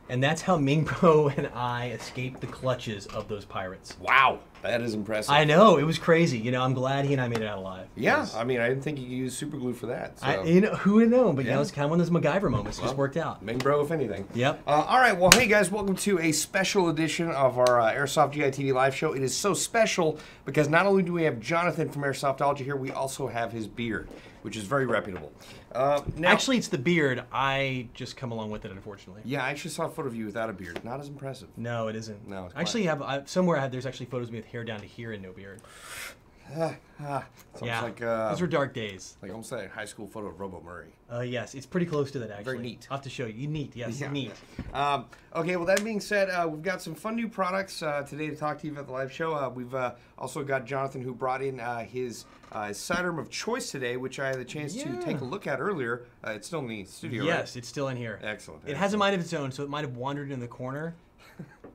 And that's how Mingbro and I escaped the clutches of those pirates. Wow, that is impressive. I know, it was crazy. You know, I'm glad he and I made it out alive. Yeah, I mean, I didn't think you could use super glue for that. So. You know, who would know? But you know, it's kind of one of those MacGyver moments. It just worked out. Mingbro, if anything. Yep. All right, well, hey guys, welcome to a special edition of our Airsoft GITV live show. It is so special because not only do we have Jonathan from Airsoftology here, we also have his beard, which is very reputable. Now, actually, it's the beard. I just come along with it, unfortunately. Yeah, I actually saw a photo of you without a beard. Not as impressive. No, it isn't. No, it's I actually have somewhere. There's actually photos of me with hair down to here and no beard. Yeah, like those were dark days. Like almost a high school photo of Robo Murray. Yes, it's pretty close to that actually. Very neat. I'll have to show you. Neat, yes, yeah, neat. Yeah. Okay, well that being said, we've got some fun new products today to talk to you about the live show. We've also got Jonathan who brought in his sidearm of choice today, which I had the chance to take a look at earlier. It's still in the studio, yes, right? It's still in here. Excellent. It has a mind of its own, so it might have wandered in the corner.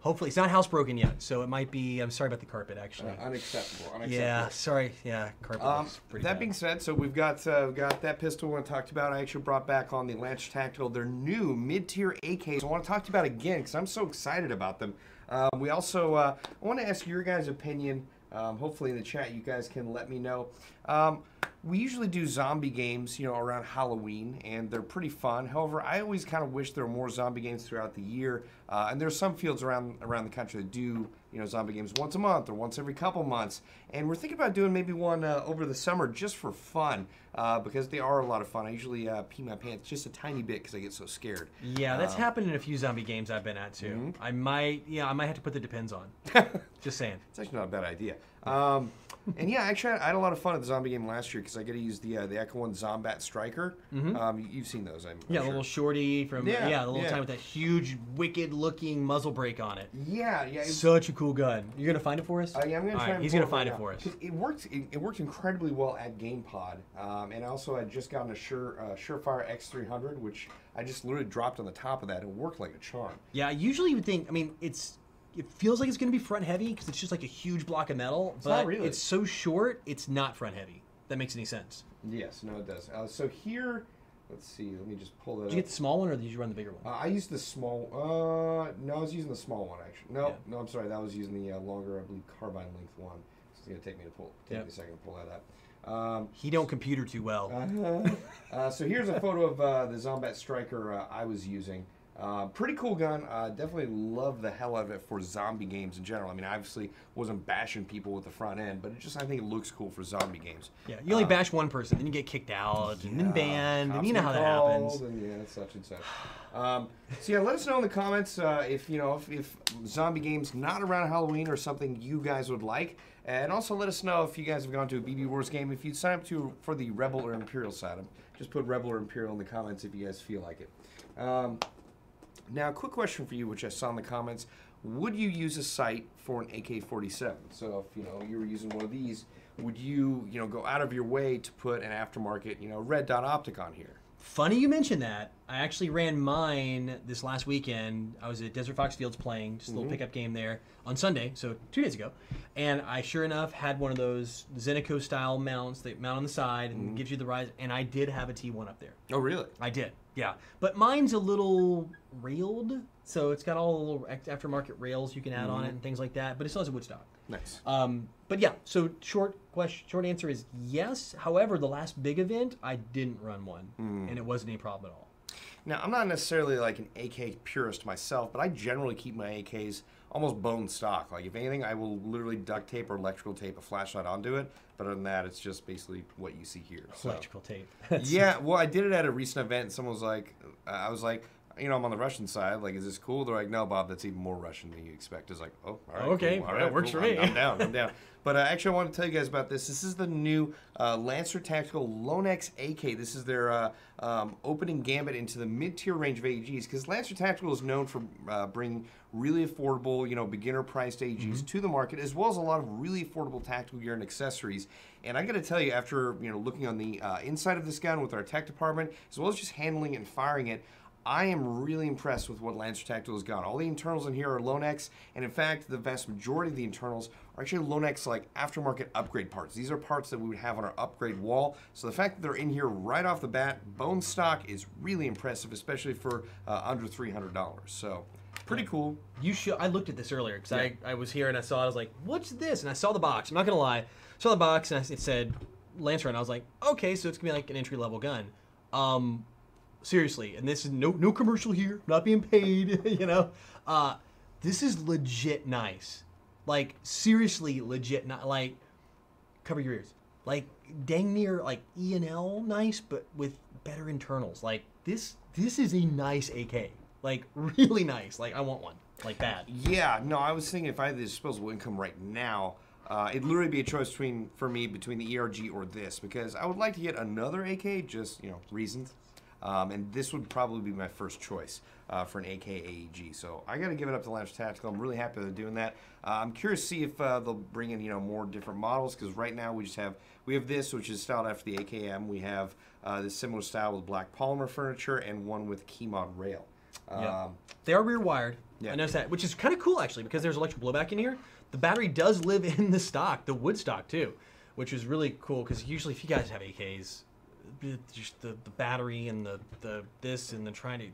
Hopefully, it's not housebroken yet, so it might be. I'm sorry about the carpet, actually. Unacceptable. Yeah, sorry. Yeah, carpet. Looks pretty that bad. being said, so we've got that pistol we want to talk about. I actually brought back on the Lancer Tactical their new mid-tier AKs. I want to talk to you about it again because I'm so excited about them. We also I want to ask your guys' opinion. Hopefully in the chat you guys can let me know. We usually do zombie games, you know, around Halloween, and they're pretty fun. However, I always kind of wish there were more zombie games throughout the year. And there's some fields around the country that do, you know, zombie games once a month or once every couple months. And we're thinking about doing maybe one over the summer just for fun, because they are a lot of fun. I usually pee my pants just a tiny bit because I get so scared. Yeah, that's happened in a few zombie games I've been at too. I might have to put the Depends on. Just saying. It's actually not a bad idea. And yeah, actually, I had a lot of fun at the zombie game last year because I got to use the Echo One Zombat Striker. You've seen those, I'm yeah, sure. A little shorty from the little time with that huge, wicked-looking muzzle brake on it. Yeah. Such a cool gun. You're gonna find it for us? Yeah, I'm gonna try. He's gonna find it for us. It worked incredibly well at GamePod, and also I just gotten a Surefire X300, which I just literally dropped on the top of that and worked like a charm. Yeah, usually you would think. I mean, it feels like it's going to be front heavy because it's just like a huge block of metal, but not really. It's so short, it's not front heavy. That makes any sense. Yes, no, it does. So here, let's see. Let me just pull that. Did you get the small one or did you run the bigger one? I used the small. No, I was using the small one actually. No, I'm sorry. That was using the longer, I believe, carbine length one. It's gonna take me a second to pull that up. He don't computer too well. So here's a photo of the Zombat Striker I was using. Pretty cool gun. Definitely love the hell out of it for zombie games in general. I mean, obviously wasn't bashing people with the front end, but I think it looks cool for zombie games. Yeah, you only bash one person, then you get kicked out, and then banned, and you know how that happens. And yeah, such and such. So yeah, let us know in the comments if zombie games not around Halloween are something you guys would like, and also let us know if you guys have gone to a BB Wars game. If you'd sign up for the Rebel or Imperial side, just put Rebel or Imperial in the comments if you guys feel like it. Now, quick question for you, which I saw in the comments. Would you use a sight for an AK-47? So if, you were using one of these, would you, go out of your way to put an aftermarket, red dot optic on here? Funny you mentioned that. I actually ran mine this last weekend. I was at Desert Fox Fields playing, just a little pickup game there on Sunday, so 2 days ago. And I, sure enough, had one of those Zenico-style mounts that mount on the side and gives you the rise. And I did have a T1 up there. Oh, really? I did, yeah. But mine's a little railed, so it's got all the little aftermarket rails you can add on it and things like that. But it still has a wood stock. Nice. But yeah, so short answer is yes. However, the last big event, I didn't run one, and it wasn't any problem at all. Now, I'm not necessarily like an AK purist myself, but I generally keep my AKs almost bone stock. Like, if anything, I will literally duct tape or electrical tape a flashlight onto it. But other than that, it's just basically what you see here. So. Electrical tape. Yeah, well, I did it at a recent event, and someone was like, I was like, I'm on the Russian side. Like, is this cool? They're like, no, Bob, that's even more Russian than you expect. It's like, oh, all right. Okay, cool. All that right, works cool. for me. I'm down. But actually, I want to tell you guys about this. This is the new Lancer Tactical Lonex AK. This is their opening gambit into the mid-tier range of AGs, because Lancer Tactical is known for bringing really affordable, beginner-priced AGs to the market, as well as a lot of really affordable tactical gear and accessories. And I got to tell you, after looking on the inside of this gun with our tech department, as well as just handling it and firing it, I am really impressed with what Lancer Tactical has got. All the internals in here are Lonex, and in fact, the vast majority of the internals are actually Lonex like aftermarket upgrade parts. These are parts that we would have on our upgrade wall. So the fact that they're in here right off the bat, bone stock, is really impressive, especially for under $300. So pretty cool. You should. I looked at this earlier because I was here and I saw it. I was like, "What's this?" And I saw the box. I'm not gonna lie. Saw the box and it said Lancer, and I was like, "Okay, so it's gonna be like an entry level gun." Seriously, and this is no commercial here. Not being paid. You know, this is legit nice. Like seriously, legit. Not like cover your ears. Like dang near like E&L nice, but with better internals. Like this is a nice AK. Like, really nice. Like, I want one. Like, bad. Yeah, no, I was thinking if I had the disposable income right now, it'd literally be a choice for me between the ERG or this, because I would like to get another AK, just, you know, reasons. And this would probably be my first choice for an AK AEG. So I got to give it up to Lancer Tactical. I'm really happy they're doing that. I'm curious to see if they'll bring in, you know, more different models, because right now we have this, which is styled after the AKM. We have this similar style with black polymer furniture and one with key mod rail. Yeah. They are rear wired. Yeah. I noticed that, which is kind of cool actually, because there's electric blowback in here. The battery does live in the stock, the wood stock too, which is really cool because usually if you guys have AKs, just the battery and the this and the trying to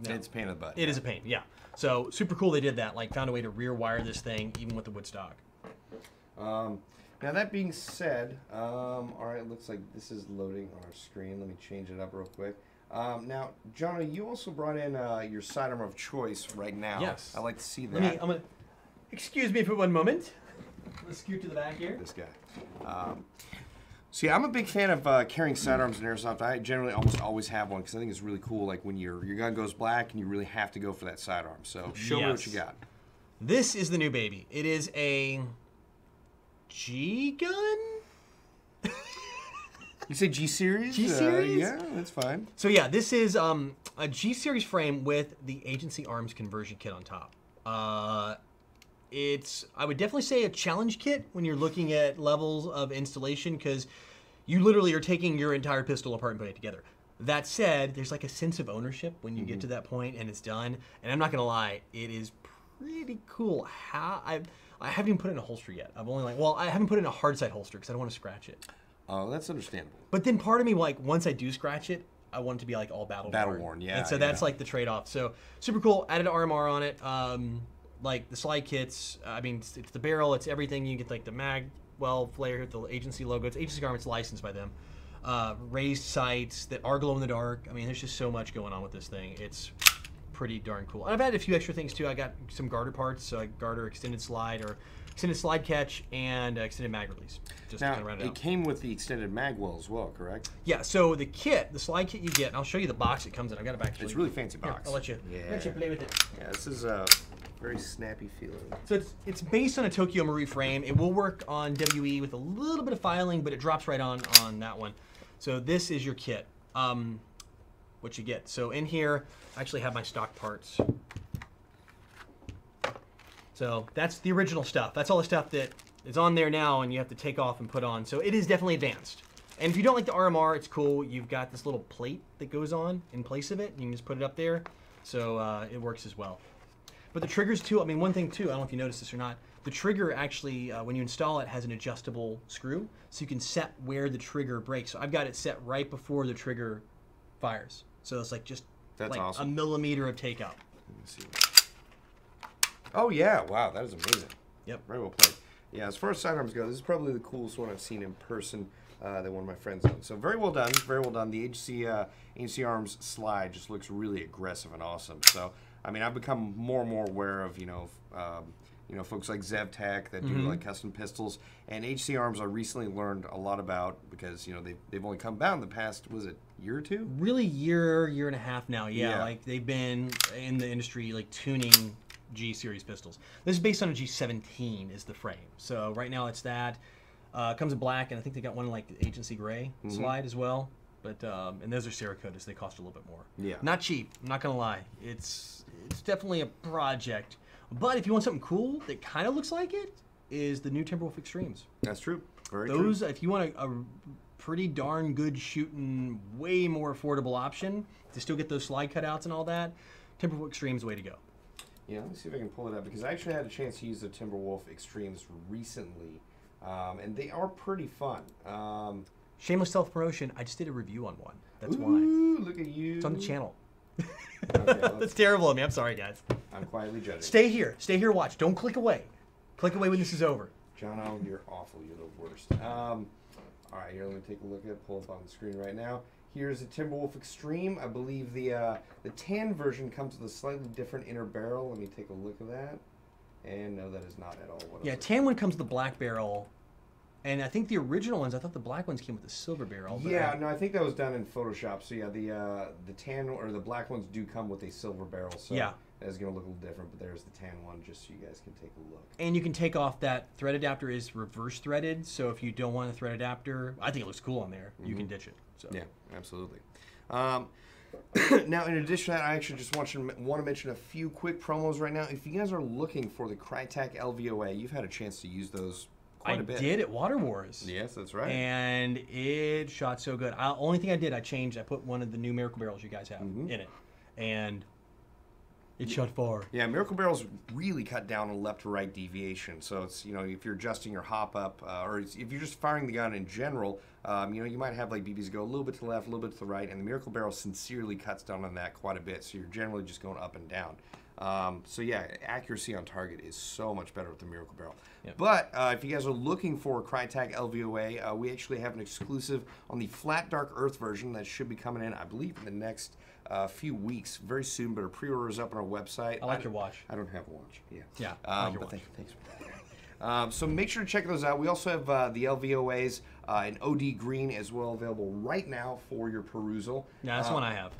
no. It's a pain in the butt. It is a pain, yeah. So super cool they did that, like found a way to rear wire this thing even with the wood stock. Now that being said, all right, looks like this is loading on our screen. Let me change it up real quick. Now, Jono, you also brought in your sidearm of choice right now. Yes. I'd like to see that. Excuse me for one moment. Let's scoot to the back here. This guy. So yeah, I'm a big fan of carrying sidearms in Airsoft. I generally almost always have one because I think it's really cool, like when your gun goes black and you really have to go for that sidearm. So show me what you got. This is the new baby. It is a G gun? You say G Series? G Series? Yeah, that's fine. So yeah, this is a G Series frame with the Agency Arms conversion kit on top. It's, I would definitely say, a challenge kit when you're looking at levels of installation because you literally are taking your entire pistol apart and putting it together. That said, there's like a sense of ownership when you get to that point and it's done. And I'm not gonna lie, it is pretty cool. I haven't even put it in a holster yet. I've only I haven't put it in a hard side holster because I don't want to scratch it. Oh, that's understandable. But then part of me, like, once I do scratch it, I want it to be like all battle worn. Yeah. And so that's like the trade-off. So super cool. Added RMR on it. Like the slide kits. I mean, it's the barrel. It's everything. You get like the mag well flare, the agency logo. It's Agency Garments licensed by them. Raised sights that are glow in the dark. I mean, there's just so much going on with this thing. It's pretty darn cool. And I've added a few extra things too. I got some garter parts. So garter extended slide catch and extended mag release. Just now, to kind of round it out. It came with the extended mag well as well, correct? Yeah, so the kit, the slide kit you get, and I'll show you the box it comes in. I've got it back. It's a really fancy box. Here, I'll let you play with it. Yeah, this is a very snappy feeling. So it's based on a Tokyo Marui frame. It will work on WE with a little bit of filing, but it drops right on that one. So this is your kit, what you get. So in here, I actually have my stock parts. So that's the original stuff. That's all the stuff that is on there now and you have to take off and put on. So it is definitely advanced. And if you don't like the RMR, it's cool. You've got this little plate that goes on in place of it. You can just put it up there. So it works as well. But the triggers too, I mean, one thing too, I don't know if you noticed this or not, the trigger actually, when you install it, has an adjustable screw. So you can set where the trigger breaks. So I've got it set right before the trigger fires. So it's like just a millimeter of take out. Let me see. Oh yeah, wow, that is amazing. Yep. Very well played. Yeah, as far as sidearms go, this is probably the coolest one I've seen in person that one of my friends owns. So very well done, very well done. The Agency Arms slide just looks really aggressive and awesome. So, I mean, I've become more and more aware of, folks like ZevTech that do like custom pistols. And Agency Arms I recently learned a lot about because, they've only come out in the past, was it year or two? Really year and a half now, yeah. Like they've been in the industry like tuning G Series pistols. This is based on a G17 is the frame. So right now it's that. Comes in black, and I think they got one like the Agency Gray slide as well. But and those are Cerakotas. They cost a little bit more. Yeah. Not cheap. I'm not gonna lie. It's definitely a project. But if you want something cool that kind of looks like it, is the new Timberwolf Extremes. That's true. Very true. If you want a pretty darn good shooting, way more affordable option to still get those slide cutouts and all that, Timberwolf Extremes is the way to go. Yeah, let me see if I can pull it up, because I actually had a chance to use the Timberwolf Extremes recently, and they are pretty fun. Shameless self-promotion, I just did a review on one. That's why. Look at you. It's on the channel. Okay, That's terrible of me. I'm sorry, guys. I'm quietly judging. Stay here. Stay here, watch. Don't click away. Click away when this is over. Jono, you're awful. You're the worst. All right, here, let me take a look at it. Pull up on the screen right now. Here's the Timberwolf Extreme. I believe the tan version comes with a slightly different inner barrel. Let me take a look at that. And no, that is not at all what Yeah, tan one comes with the black barrel. And I think the original ones, I thought the black ones came with the silver barrel. Yeah, no, I think that was done in Photoshop. So yeah, the tan or the black ones do come with a silver barrel. So yeah, that's gonna look a little different. But there's the tan one, just so you guys can take a look. And you can take off that thread adapter is reverse threaded. So if you don't want a thread adapter, I think it looks cool on there. You can ditch it. So yeah, absolutely. Now, in addition to that, I actually just want to mention a few quick promos right now. If you guys are looking for the Crytek LVOA, you've had a chance to use those quite a bit. I did at Water Wars. Yes, that's right. And it shot so good. Only thing I did, I put one of the new Miracle Barrels you guys have in it. And it shot far. Yeah, Miracle Barrels really cut down on left to right deviation. So it's, you know, if you're adjusting your hop up, or if you're just firing the gun in general, you know, you might have like BBs go a little bit to the left, a little bit to the right, and the Miracle Barrel sincerely cuts down on that quite a bit. So you're generally just going up and down. So yeah, accuracy on target is so much better with the Miracle Barrel. Yep. But if you guys are looking for a Crytek LVOA, we actually have an exclusive on the Flat Dark Earth version that should be coming in, I believe, in the next few weeks, very soon. But our pre-order is up on our website. I like your watch. I don't have a watch. Yeah. Yeah. I like your watch. Thanks for that. So make sure to check those out. We also have the LVOAs in OD green as well, available right now for your perusal. Yeah, that's the one I have.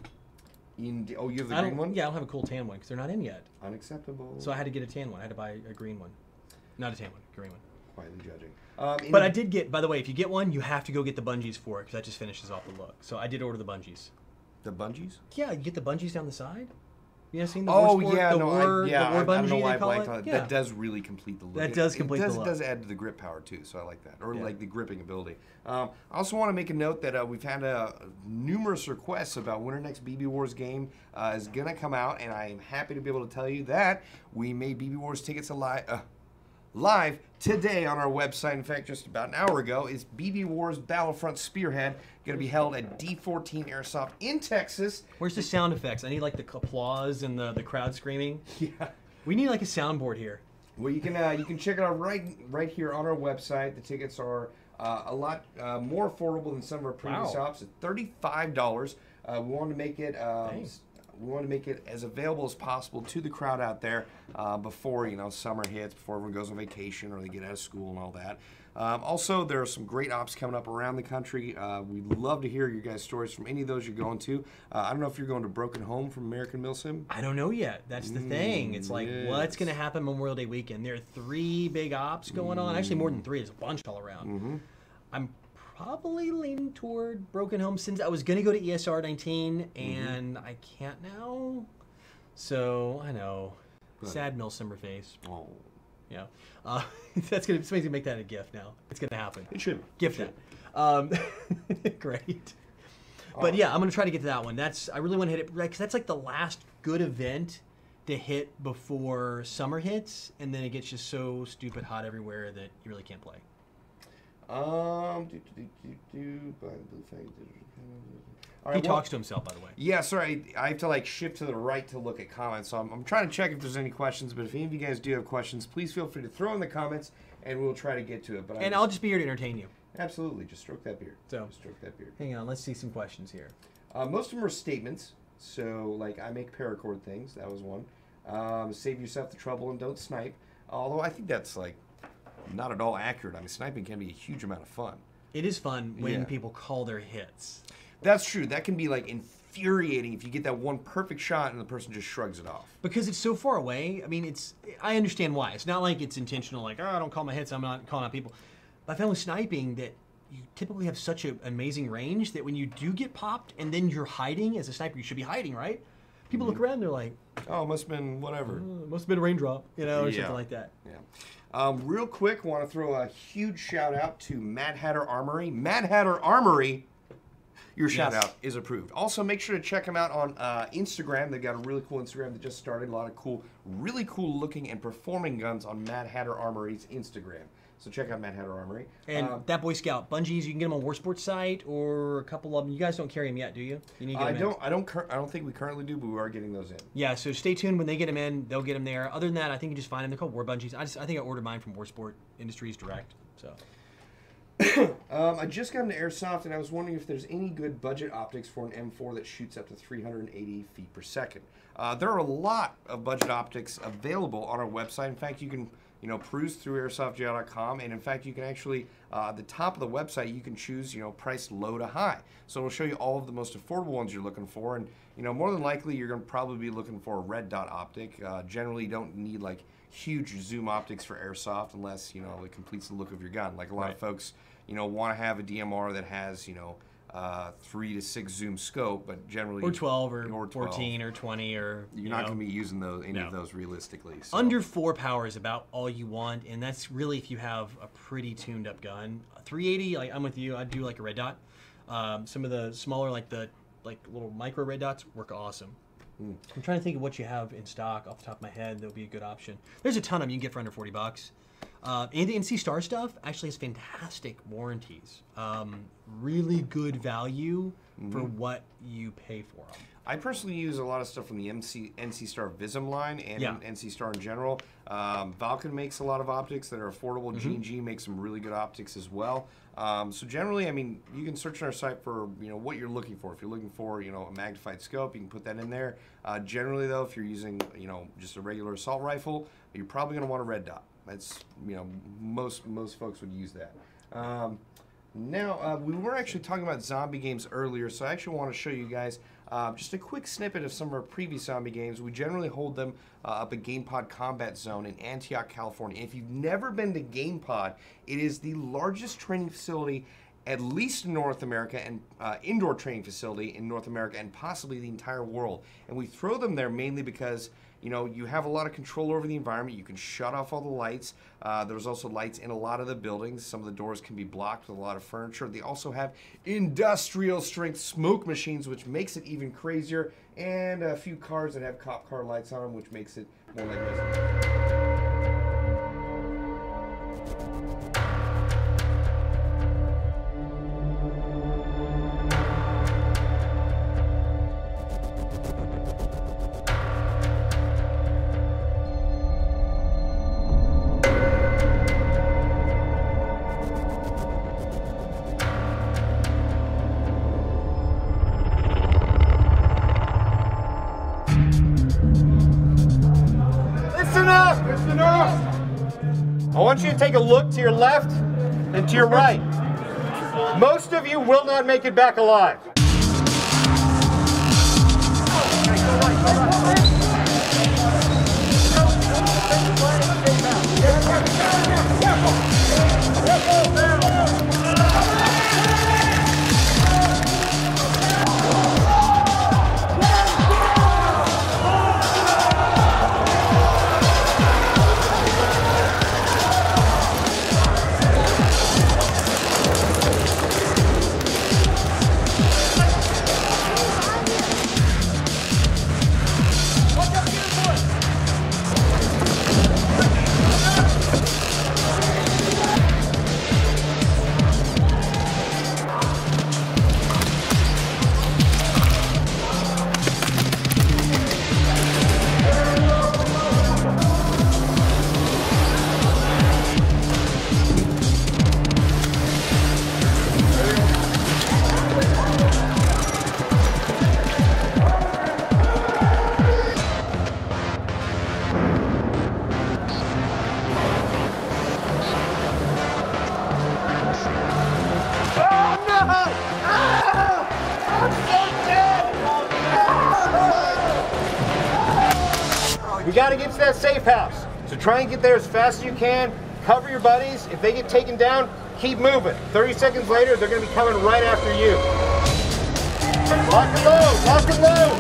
You have the green one? Yeah, I don't have a cool tan one because they're not in yet. Unacceptable. So I had to get a tan one. I had to buy a green one. Not a tan one, a green one. Quietly judging. But I did get, by the way, if you get one, you have to go get the bungees for it because that just finishes off the look. So I did order the bungees. The bungees? Yeah, you get the bungees down the side. You ever seen the war sport? Yeah, the war bungee, I don't know why I blanked on it. Yeah. That does really complete the look. That does complete the look. It does add to the grip power too, so I like that. Or like the gripping ability. I also want to make a note that we've had numerous requests about when our next BB Wars game is going to come out, and I am happy to be able to tell you that we made BB Wars tickets live today on our website. In fact, just about an hour ago, is BB Wars Battlefront Spearhead going to be held at D14 Airsoft in Texas. Where's the sound effects? I need like the applause and the crowd screaming. Yeah, we need like a soundboard here. Well, you can check it out right here on our website. The tickets are a lot more affordable than some of our previous ops. At $35. We want to make it. We want to make it as available as possible to the crowd out there before summer hits, before everyone goes on vacation or they get out of school and all that. Also, there are some great ops coming up around the country. We'd love to hear your guys' stories from any of those you're going to. I don't know if you're going to Broken Home from American Milsim. I don't know yet. That's the thing. It's like, what's going to happen Memorial Day weekend? There are 3 big ops going on. Actually, more than 3. There's a bunch all around. I'm probably leaning toward Broken Home since I was going to go to ESR 19 and I can't now. So, I know. Sad Milsimmer face. Oh. Yeah. Somebody's going to make that a gift now. It's going to happen. It should. Gift that. Great. But yeah, I'm going to try to get to that one. I really want to hit it, right? Because that's like the last good event to hit before summer hits, and then it gets just so stupid hot everywhere that you really can't play. He talks to himself, by the way. Yeah, sorry. I have to like shift to the right to look at comments. So I'm trying to check if there's any questions. But if any of you guys do have questions, please feel free to throw in the comments, and we'll try to get to it. But I'll just be here to entertain you. Absolutely, just stroke that beard. Just stroke that beard. Hang on, let's see some questions here. Most of them are statements. So like, I make paracord things. That was one. Save yourself the trouble and don't snipe. Although I think that's like not at all accurate. I mean, sniping can be a huge amount of fun. It is fun when people call their hits. That's true. That can be like infuriating if you get that one perfect shot and the person just shrugs it off. Because it's so far away. I mean, I understand why. It's not like it's intentional, like, I don't call my hits, I'm not calling out people. But I found with sniping that you typically have such an amazing range that when you do get popped and then you're hiding as a sniper, you should be hiding, right? People look around and they're like, oh, it must have been whatever. Must have been a raindrop, or something like that. Yeah. Real quick, want to throw a huge shout out to Mad Hatter Armory. Mad Hatter Armory. your shout out is approved. Also, make sure to check them out on Instagram. They've got a really cool Instagram that just started. A lot of cool, really cool looking and performing guns on Mad Hatter Armory's Instagram. So check out Mad Hatter Armory. And that Boy Scout bungees, you can get them on War Sports site or a couple of them. You guys don't carry them yet, do you? You need to get them I don't think we currently do, but we are getting those in. Yeah, so stay tuned. When they get them in, they'll get them there. Other than that, I think you just find them. They're called War Bungees. I think I ordered mine from War Sport Industries direct. So. I just got into Airsoft, and I was wondering if there's any good budget optics for an M4 that shoots up to 380 feet per second. There are a lot of budget optics available on our website. In fact, you can peruse through airsoftja.com, and in fact, you can actually, at the top of the website, you can choose, price low to high. So it'll show you all of the most affordable ones you're looking for, and, more than likely, you're going to probably be looking for a red dot optic. Generally, you don't need, like, huge zoom optics for Airsoft unless, it completes the look of your gun. Like a lot of folks, want to have a DMR that has, 3 to 6 zoom scope, but generally... Or 12 or 14 or 20 or... You're not going to be using any of those realistically. So. Under 4 power is about all you want, and that's really if you have a pretty tuned up gun. 380, like I'm with you, I'd do like a red dot. Some of the smaller, like little micro red dots work awesome. I'm trying to think of what you have in stock off the top of my head that would be a good option. There's a ton of them you can get for under 40 bucks. And the NC Star stuff actually has fantastic warranties. Really good value for what you pay for them. I personally use a lot of stuff from the NC Star Vism line and NC Star in general. Valken makes a lot of optics that are affordable. G&G makes some really good optics as well. So generally, I mean, you can search on our site for what you're looking for. If you're looking for a magnified scope, you can put that in there. Generally, though, if you're using just a regular assault rifle, you're probably going to want a red dot. That's most folks would use that. Now, we were actually talking about zombie games earlier, so I actually want to show you guys just a quick snippet of some of our previous zombie games. We generally hold them up at GamePod Combat Zone in Antioch, California. If you've never been to GamePod, it is the largest training facility, at least in North America, and indoor training facility in North America and possibly the entire world. And we throw them there mainly because you have a lot of control over the environment. You can shut off all the lights. There's also lights in a lot of the buildings. Some of the doors can be blocked with a lot of furniture. They also have industrial strength smoke machines, which makes it even crazier, and a few cars that have cop car lights on them, which makes it more like this. I want you to take a look to your left and to your right. Most of you will not make it back alive. We got to get to that safe house. So try and get there as fast as you can. Cover your buddies. If they get taken down, keep moving. 30 seconds later, they're going to be coming right after you. Lock and load. Lock and load.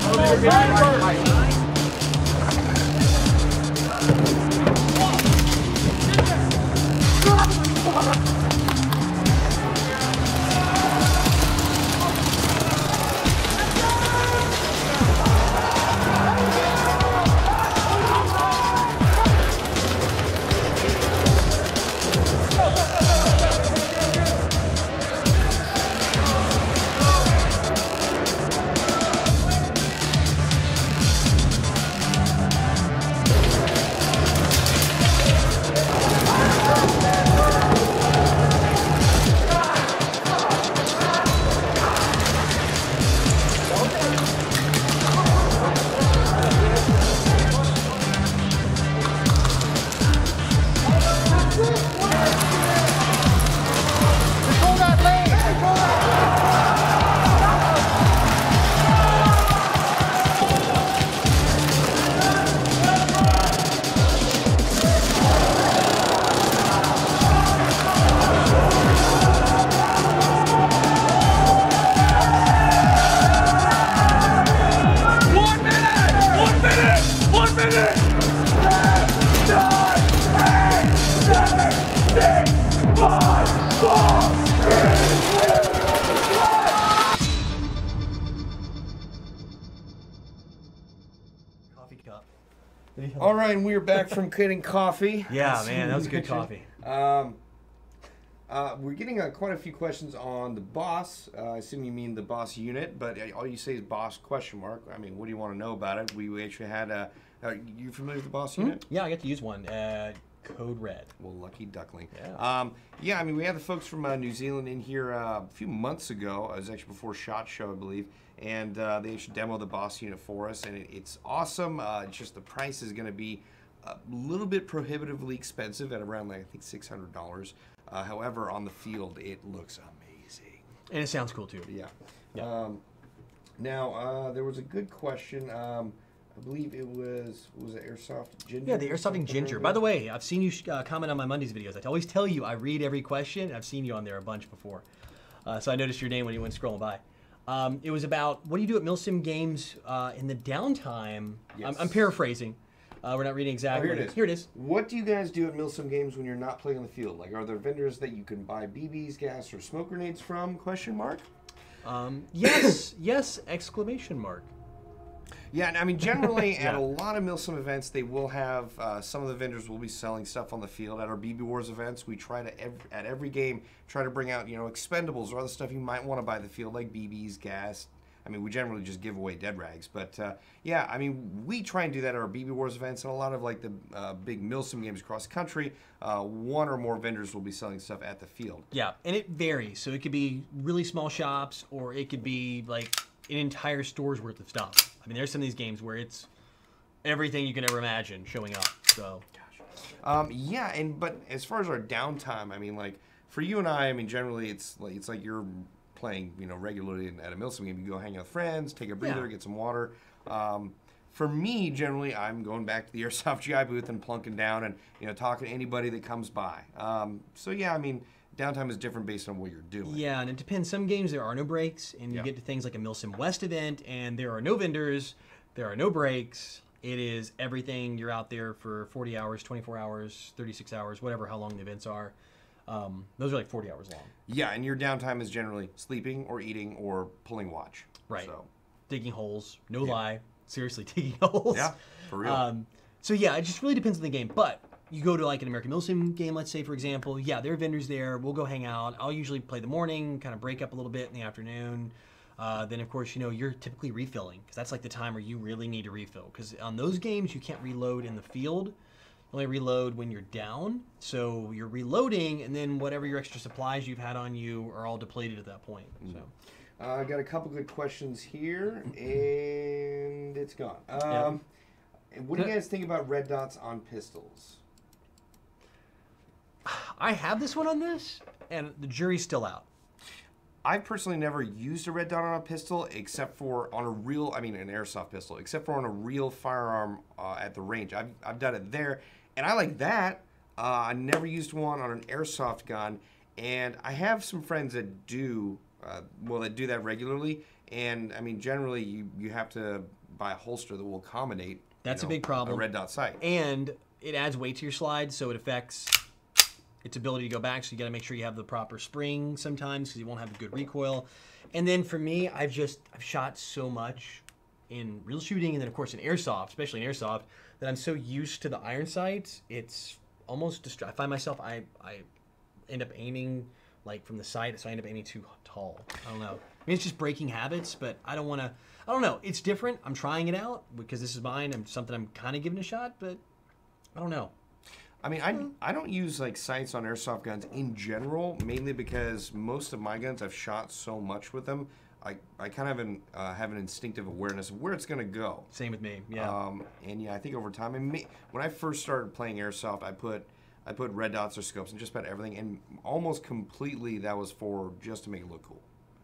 cup. All right, and we're back from getting coffee. Yeah, man, that was good coffee. We're getting quite a few questions on the Boss. I assume you mean the Boss unit, but all you say is Boss question mark. I mean, what do you want to know about it? We actually had you familiar with the Boss unit? Yeah, I got to use one. Code Red. Well, lucky duckling. Yeah. Yeah, I mean, we had the folks from New Zealand in here a few months ago. It was actually before SHOT Show, I believe. And they actually demoed the Boss unit for us, and it's awesome. It's just the price is going to be a little bit prohibitively expensive at around, like, I think, $600. However, on the field, it looks amazing. And it sounds cool, too. Yeah. Yeah. Now, there was a good question. I believe it was it Airsoft Ginger? Yeah, the Airsofting Ginger. By the way, I've seen you comment on my Mondays videos. I always tell you I read every question. I've seen you on there a bunch before. So I noticed your name when you went scrolling by. It was about what do you do at Milsim games in the downtime? Yes. I'm paraphrasing. We're not reading exactly. Oh, here it is. Here it is. What do you guys do at Milsim games when you're not playing on the field? Like, are there vendors that you can buy BBs, gas, or smoke grenades from? Question mark. Yes, yes! Exclamation mark. Yeah, I mean, generally at a lot of Milsim events, they will have some of the vendors will be selling stuff on the field. At our BB Wars events, we try to at every game try to bring out expendables or other stuff you might want to buy at the field, like BBs, gas. I mean, we generally just give away dead rags, but yeah, I mean, we try and do that at our BB Wars events, and a lot of like the big Milsim games across the country. One or more vendors will be selling stuff at the field. Yeah, and it varies. So it could be really small shops, or it could be like an entire store's worth of stuff. I mean, there's some of these games where it's everything you can ever imagine showing up. So, yeah, but as far as our downtime, I mean, like for you and I mean, generally it's like you're playing, regularly at a Milsim game. You go hang out with friends, take a breather, get some water. For me, generally, I'm going back to the Airsoft GI booth and plunking down and talking to anybody that comes by. So yeah, I mean, downtime is different based on what you're doing. Yeah, and it depends. Some games there are no breaks, and you get to things like a Milsim West event, and there are no vendors, there are no breaks. It is everything. You're out there for 40 hours, 24 hours, 36 hours, whatever, how long the events are. Those are like 40 hours long. Yeah, and your downtime is generally sleeping or eating or pulling watch. Right. So. Digging holes. No lie. Seriously, digging holes. Yeah, for real. So yeah, it just really depends on the game. But you go to like an American Milsim game, let's say, for example. Yeah, there are vendors there. We'll go hang out. I'll usually play the morning, kind of break up a little bit in the afternoon. Then, of course, you're typically refilling because that's like the time where you really need to refill. Because on those games, you can't reload in the field. You only reload when you're down. So you're reloading, and then whatever your extra supplies you've had on you are all depleted at that point. So. I got a couple good questions here, and it's gone. What do you guys think about red dots on pistols? I have this one on this, and the jury's still out. I personally never used a red dot on a pistol, except for on an airsoft pistol, except for on a real firearm at the range. I've done it there, and I like that. I never used one on an airsoft gun, and I have some friends that do. That do that regularly, and I mean, generally, you have to buy a holster that will accommodate. That's a big problem. A red dot sight, and it adds weight to your slide, so it affects its ability to go back. So you got to make sure you have the proper spring sometimes, because you won't have a good recoil. And then for me, I've shot so much in real shooting, and then of course in airsoft, especially in airsoft, that I'm so used to the iron sights. It's almost I find myself I end up aiming like from the sight, so I end up aiming too tall. I don't know. I mean, it's just breaking habits, but I don't know. It's different. I'm trying it out because this is mine and something I'm kind of giving a shot, but I don't know. I mean, I don't use like sights on airsoft guns in general, mainly because most of my guns I've shot so much with them. I kind of have an instinctive awareness of where it's going to go. Same with me. Yeah. And yeah, I think over time, when I first started playing airsoft, I put red dots or scopes and just about everything, and almost completely that was for just to make it look cool.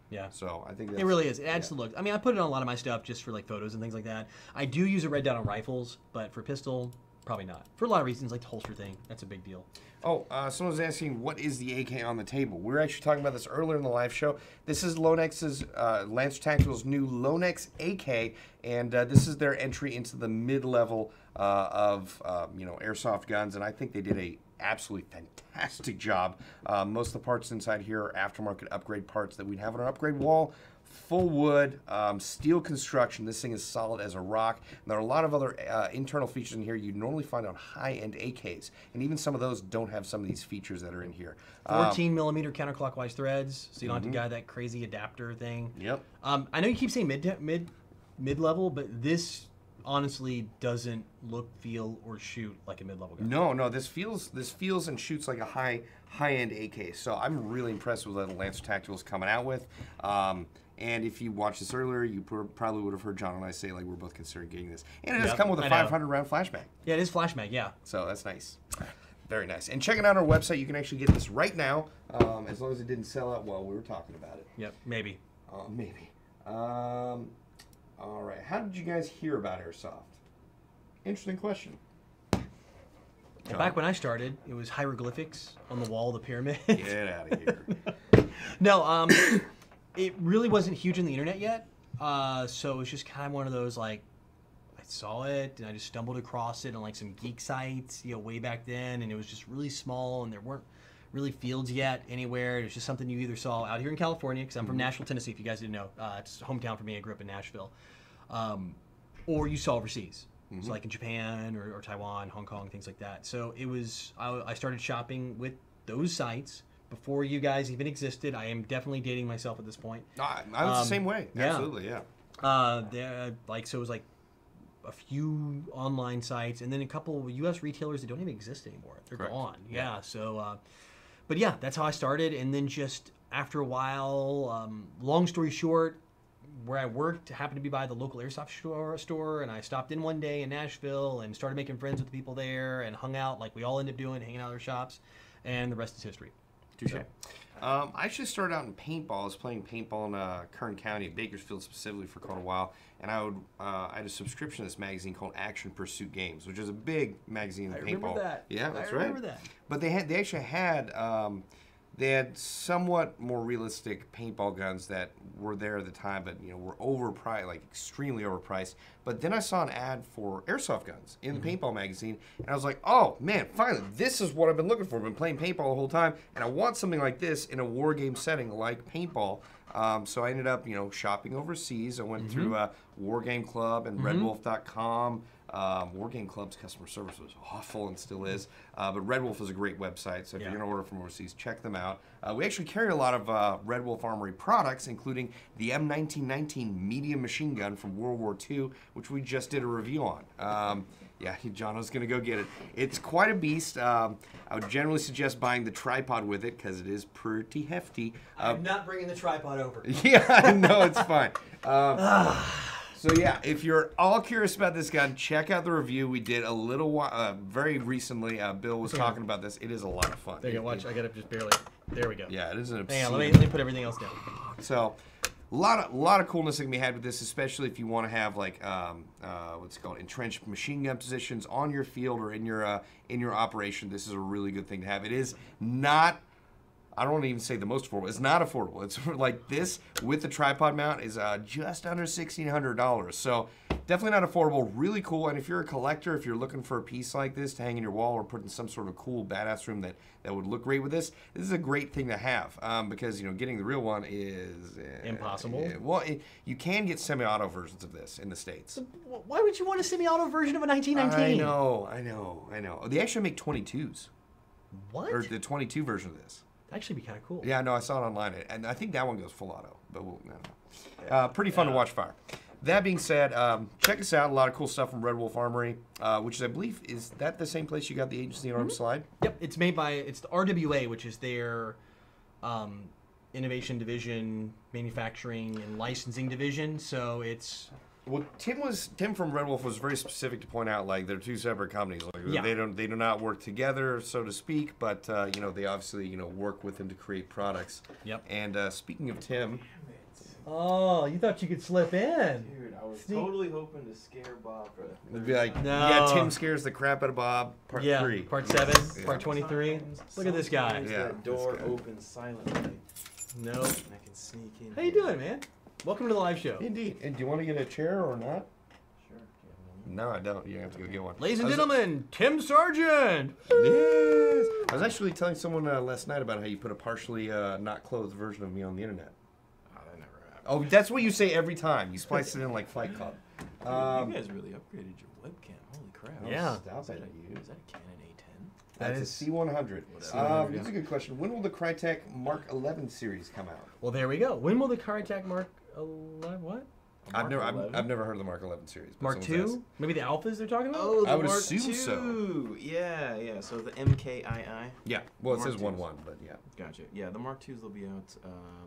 Yeah. So I think that's, it really is. It adds to the look. I mean, I put it on a lot of my stuff just for like photos and things like that. I do use a red dot on rifles, but for pistol, probably not. For a lot of reasons, like the holster thing. That's a big deal. Oh, someone was asking, what is the AK on the table? We were actually talking about this earlier in the live show. This is Lonex's, Lance Tactical's new Lonex AK, and this is their entry into the mid-level of airsoft guns, and I think they did a absolutely fantastic job. Most of the parts inside here are aftermarket upgrade parts that we'd have on our upgrade wall, full wood, steel construction. This thing is solid as a rock. And there are a lot of other internal features in here you'd normally find on high-end AKs. And even some of those don't have some of these features that are in here. 14 millimeter counterclockwise threads, so you don't have to guide that crazy adapter thing. Yep. I know you keep saying mid-level, but this honestly doesn't look, feel, or shoot like a mid-level gun. No, this feels and shoots like a high-end AK. So I'm really impressed with what the Lancer Tactical's coming out with. And if you watched this earlier, you probably would have heard John and I say like we're both considering getting this. And it does come with a 500 round flashbang. Yeah, it is flashbang. Yeah. So that's nice. Very nice. And checking out our website, you can actually get this right now, as long as it didn't sell out while we were talking about it. Yep, maybe. Maybe. All right. How did you guys hear about Airsoft? Interesting question. Well, back when I started, it was hieroglyphics on the wall of the pyramid. Get out of here. No, it really wasn't huge on the internet yet. So it was just kind of one of those, like, I saw it and I just stumbled across it on like some geek sites, way back then, and it was just really small and there weren't really fields yet anywhere. It was just something you either saw out here in California, because I'm from Nashville, Tennessee, if you guys didn't know. It's hometown for me. I grew up in Nashville. Or you saw overseas. So like in Japan or Taiwan, Hong Kong, things like that. So it was, I started shopping with those sites before you guys even existed. I am definitely dating myself at this point. I was the same way. Yeah. Absolutely, yeah. So it was like a few online sites and then a couple U.S. retailers that don't even exist anymore. They're Correct. gone. Yeah. So, but yeah, that's how I started. And then just after a while, long story short, where I worked happened to be by the local Airsoft store, and I stopped in one day in Nashville and started making friends with the people there and hung out like we all ended up doing, hanging out at their shops, and the rest is history. Touche. I actually started out in paintball. I was playing paintball in Kern County, Bakersfield specifically, for quite a while. And I had a subscription to this magazine called Action Pursuit Games, which is a big magazine in paintball. I remember that. Yeah, that's I right. remember that. But they actually had somewhat more realistic paintball guns that were there at the time, but were overpriced, like extremely overpriced. But then I saw an ad for airsoft guns in the paintball magazine, and I was like, oh man, finally, this is what I've been looking for. I've been playing paintball the whole time, and I want something like this in a war game setting like paintball. So I ended up, shopping overseas. I went through War Game Club and RedWolf.com. War Game Club's customer service was awful and still is, but Red Wolf is a great website, so if you're going to order from overseas, check them out. We actually carry a lot of Red Wolf Armory products, including the M1919 medium machine gun from World War II, which we just did a review on. Yeah, John was going to go get it. It's quite a beast. I would generally suggest buying the tripod with it because it is pretty hefty. I'm not bringing the tripod over. Yeah, I know, it's fine. So yeah, if you're all curious about this gun, check out the review we did a little while, very recently. Bill was talking about this. It is a lot of fun. There you go. Watch. I got it just barely. There we go. Yeah, it is an obscene. Hang on, let me put everything else down. So, a lot of coolness that can be had with this, especially if you want to have like what's it called, entrenched machine gun positions on your field or in your operation. This is a really good thing to have. It is not. I don't want to even say the most affordable. It's not affordable. It's like this with the tripod mount is just under $1,600. So definitely not affordable. Really cool. And if you're a collector, if you're looking for a piece like this to hang in your wall or put in some sort of cool badass room that would look great with this is a great thing to have because getting the real one is impossible. You can get semi-auto versions of this in the States. Why would you want a semi-auto version of a 1919? I know. They actually make 22s. What? Or the 22 version of this. That'd actually be kind of cool. Yeah, no, I saw it online, and I think that one goes full auto, but I don't know. Pretty fun to watch fire. That being said, check us out. A lot of cool stuff from Red Wolf Armory, which is, I believe, is that the same place you got the Agency Arms slide? Yep, it's made by, it's the RWA, which is their innovation division, manufacturing and licensing division. So it's... Well, Tim from Red Wolf was very specific to point out like they're two separate companies. Like Yeah. they do not work together, so to speak. But they obviously work with him to create products. Yep. And speaking of Tim, Oh, you thought you could slip in. Dude, I was totally hoping to scare Bob for it'd be like, No. yeah, Tim scares the crap out of Bob. Part 3. Part 7, Yeah. part 23. Look at this guy. Sometimes Yeah, that door this guy. opens silently. Nope. And I can sneak in. How you doing, man? Welcome to the live show. Indeed. And do you want to get a chair or not? Sure. No, I don't. You have to go get one. Ladies and gentlemen, Tim Sargent. Yes. I was actually telling someone last night about how you put a partially not clothed version of me on the internet. Oh, that never Oh, that's what you say every time. You splice it in like Fight Club. You guys really upgraded your webcam. Holy crap. Yeah. Stop Is that it, you. a Canon A10? That's a C100. That's a good question. When will the Crytek Mark 11 series come out? Well, there we go. When will the Crytek Mark 11? What? I've never heard of the Mark 11 series. but Mark someone's 2? Maybe the alphas they're talking about? Oh, the I would Mark assume II. so. Yeah, yeah. So the MKII. asked. Yeah. Well, it Mark says IIs. 1.1, but yeah. Gotcha. Yeah, the Mark IIs will be out